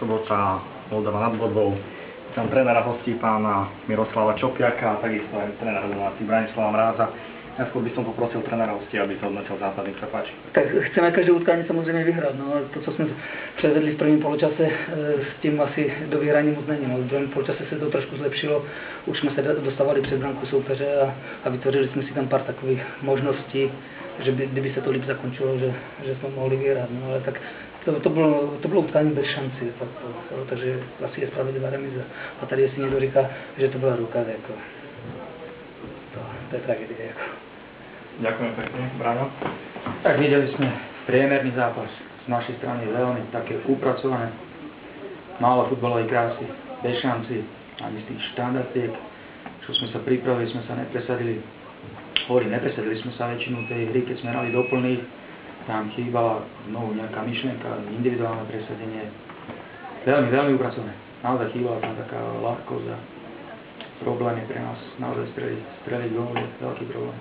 sobota Moldava nad Bodvou. Tam trénera hostí pána Miroslava Čopiaka a takisto aj trénera domáci Branislava Mráza. Ja skôr by som poprosil trénera hostí, aby to odmetil zápas, nech sa páči. Tak chceme každé utkanie samozrejme vyhrať, no ale to, co sme předvedli v prvním poločase, s tím asi do vyhrání moc není. No, v druhém poločase se to trošku zlepšilo, už jsme se dostávali před branku soupeře a vytvořili jsme si tam pár takových možností, že kdyby se to líp zakončilo, že jsme mohli vyhrát, no ale tak to bylo utkání bez šanci, takže asi je spravedlivá remíza. A tady jestli někdo říká, že to byla ruka, jako, to je tragédia. Jako. Ďakujem pekne, Braňo. Tak videli sme priemerný zápas. Z našej strany veľmi také upracované. Málo futbalovej krásy, bez šanci, ani z tých štandardiek. Čo sme sa pripravili, sme sa nepresadili. Nepresadili sme sa väčšinu tej hry, keď sme hrali doplný. Tam chýbala znovu nejaká myšlienka, individuálne presadenie. Veľmi, veľmi upracované. Naozaj chýbala tam taká ľahkosť a problém je pre nás naozaj streliť gól je veľký problém.